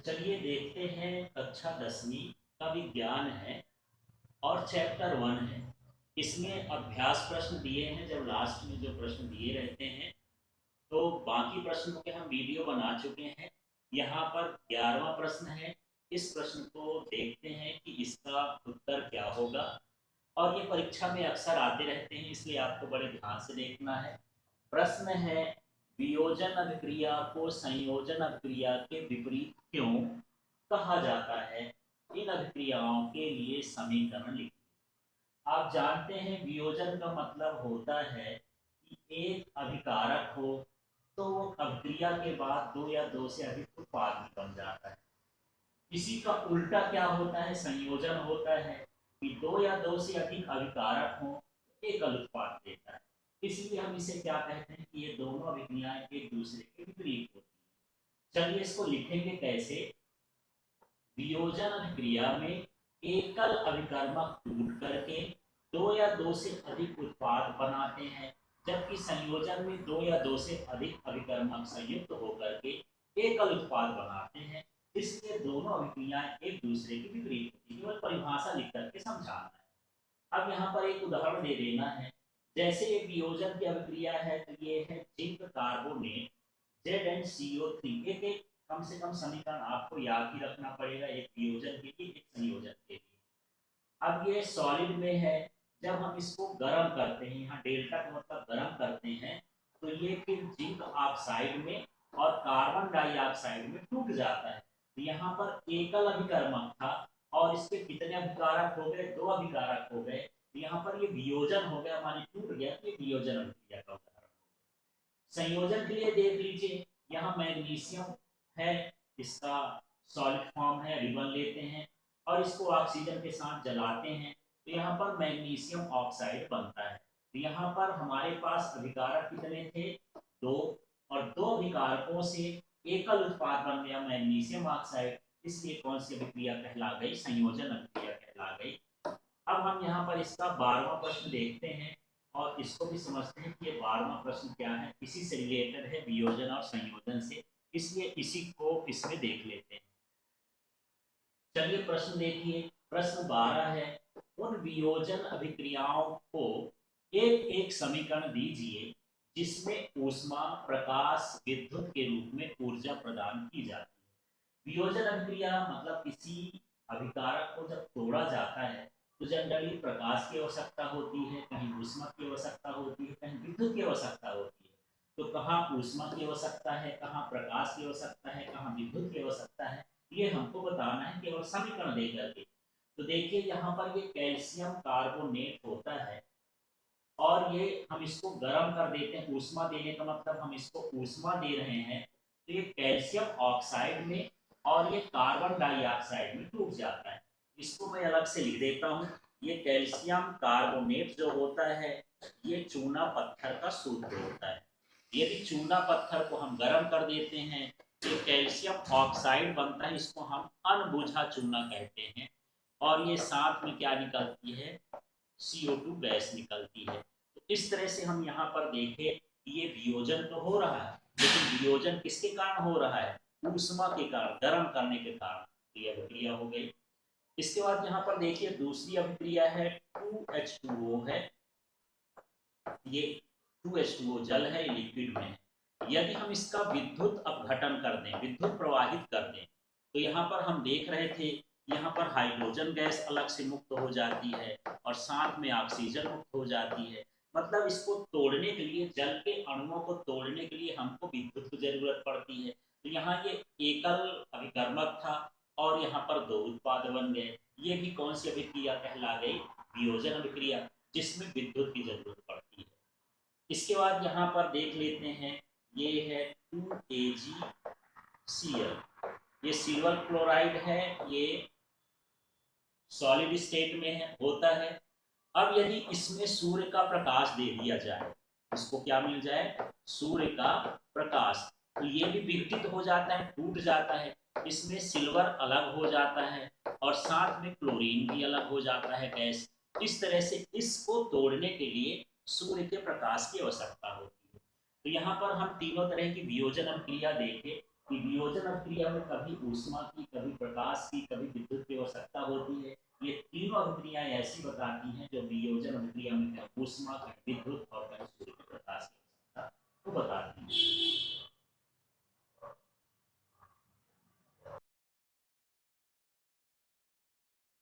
चलिए देखते हैं कक्षा 10वीं का विज्ञान है और चैप्टर 1 है। इसमें अभ्यास प्रश्न दिए हैं। जब लास्ट में जो प्रश्न दिए रहते हैं तो बाकी प्रश्नों के हम वीडियो बना चुके हैं। यहाँ पर 11वां प्रश्न है। इस प्रश्न को देखते हैं कि इसका उत्तर क्या होगा। और ये परीक्षा में अक्सर आते रहते हैं, इसलिए आपको बड़े ध्यान से देखना है। प्रश्न है, वियोजन अभिक्रिया को संयोजन अभिक्रिया के विपरीत क्यों कहा जाता है? इन अभिक्रियाओं के लिए समीकरण लिखिए। आप जानते हैं वियोजन का मतलब होता है कि एक अभिकारक हो तो वो अभिक्रिया के बाद दो या दो से अधिक उत्पाद भी बन जाता है। इसी का उल्टा क्या होता है? संयोजन होता है कि दो या दो से अधिक अभिकारक हो तो एकल उत्पाद देता है। इसलिए हम इसे क्या कहते हैं कि ये दोनों अभिक्रियाएं एक दूसरे के विपरीत होती हैं। चलिए इसको लिखेंगे कैसे। वियोजन अभिक्रिया में एकल अभिकर्मक टूट करके दो या दो से अधिक उत्पाद बनाते हैं, जबकि संयोजन में दो या दो से अधिक अभिकर्मक संयुक्त होकर के एकल उत्पाद बनाते हैं। इसलिए दोनों अभिक्रियाएं एक दूसरे के विपरीत होती है। केवल परिभाषा लिख करके समझाना है। अब यहाँ पर एक उदाहरण दे देना है। जैसे ये वियोजन की अभिक्रिया है तो ये है जिंक कार्बोनेट ZnCO3। एक एक कम से कम समीकरण आपको याद ही रखना पड़ेगा, एक वियोजन के लिए एक संयोजन के लिए। अब ये सॉलिड में है। जब हम इसको गर्म करते हैं, यहाँ डेल्टा का मतलब गर्म करते हैं, तो ये फिर जिंक ऑक्साइड में और कार्बन डाइऑक्साइड में टूट जाता है। तो यहाँ पर एकल अभिकर्मक था और इसके कितने अभिकारक हो गए? दो अभिकारक हो गए। तो यहाँ पर ये वियोजन हो गया, मानी टूट गया, तो ये वियोजन अभिक्रिया का उदाहरण। संयोजन के लिए देख लीजिए, यहाँ मैग्नीशियम है, इसका सॉलिड फॉर्म है, रिबन लेते हैं और इसको ऑक्सीजन के साथ जलाते हैं तो यहाँ पर मैग्नीशियम ऑक्साइड बनता है। तो यहाँ पर हमारे पास अभिकारक कितने थे? दो। और दो अभिकारकों से एकल उत्पाद बन गया मैग्नीशियम ऑक्साइड। इसलिए कौन सी अभिक्रिया कहला गई? संयोजन अभिक्रिया कहला गई। अब हम यहाँ पर इसका 12वां प्रश्न देखते हैं और इसको भी समझते हैं कि ये 12वां प्रश्न क्या है। इसी से रिलेटेड है, वियोजन और संयोजन से, इसलिए इसी को इसमें देख लेते हैं। चलिए प्रश्न देखिए। प्रश्न 12 है, उन वियोजन अभिक्रियाओं को एक एक समीकरण दीजिए जिसमें ऊष्मा, प्रकाश, विद्युत के रूप में ऊर्जा प्रदान की जाती है। वियोजन अभिक्रिया मतलब किसी अभिकारक को जब तोड़ा जाता है तो जनरली प्रकाश की आवश्यकता होती है, कहीं ऊष्मा की आवश्यकता होती है, कहीं विद्युत की आवश्यकता होती है। तो कहाँ ऊष्मा की आवश्यकता है, कहाँ प्रकाश की आवश्यकता है, कहाँ विद्युत की आवश्यकता है, ये हमको बताना है केवल समीकरण दे करके। तो देखिए यहाँ पर ये कैल्शियम कार्बोनेट होता है और ये हम इसको गर्म कर देते हैं। ऊष्मा देने का मतलब हम इसको ऊष्मा दे रहे हैं, तो ये कैल्शियम ऑक्साइड में और ये कार्बन डाइऑक्साइड में टूट जाता है। इसको मैं अलग से लिख देता हूँ। ये कैल्शियम कार्बोनेट जो होता है ये चूना पत्थर का सूत्र होता है। यदि चूना पत्थर को हम गर्म कर देते हैं ये कैल्शियम ऑक्साइड बनता है, इसको हम अनबुझा चूना कहते हैं। और ये साथ में क्या निकलती है? CO2 गैस निकलती है। तो इस तरह से हम यहाँ पर देखें कि ये वियोजन तो हो रहा है, लेकिन वियोजन किसके कारण हो रहा है? ऊष्मा के कारण, गर्म करने के कारण ये अभिक्रिया हो गई। इसके बाद यहाँ पर देखिए दूसरी अभिक्रिया है 2H2O है। ये 2H2O जल है, लिक्विड में है। यदि हम इसका विद्युत अपघटन कर दें, विद्युत प्रवाहित कर दें, तो यहाँ पर हम देख रहे थे यहाँ पर हाइड्रोजन गैस अलग से मुक्त हो जाती है और साथ में ऑक्सीजन मुक्त हो जाती है। मतलब इसको तोड़ने के लिए, जल के अणुओं को तोड़ने के लिए हमको विद्युत की जरूरत पड़ती है। तो यहाँ ये एकल अभिकर्मक था और यहाँ पर दो उत्पाद बन गए। ये भी कौन सी अभिक्रिया कहला गई? वियोजन अभिक्रिया, जिसमें विद्युत की जरूरत पड़ती है। इसके बाद यहाँ पर देख लेते हैं, ये है 2AgCl। ये सिल्वर क्लोराइड है, ये सॉलिड स्टेट में है, होता है। अब यदि इसमें सूर्य का प्रकाश दे दिया जाए, इसको क्या मिल जाए? सूर्य का प्रकाश, तो ये भी विघटित हो जाता है, टूट जाता है। इसमें सिल्वर अलग हो जाता है और साथ में क्लोरीन भी अलग हो जाता है गैस। इस तरह से इसको तोड़ने के लिए सूर्य के प्रकाश की आवश्यकता होती है। तो यहाँ पर हम तीनों तरह की वियोजन अभिक्रिया देखें। कि वियोजन अभिक्रिया में कभी ऊष्मा की, कभी प्रकाश की, कभी विद्युत की आवश्यकता होती है। ये तीनों अभिक्रियाएं ऐसी बताती हैं जो वियोजन अभिक्रिया में ऊष्मा, विद्युत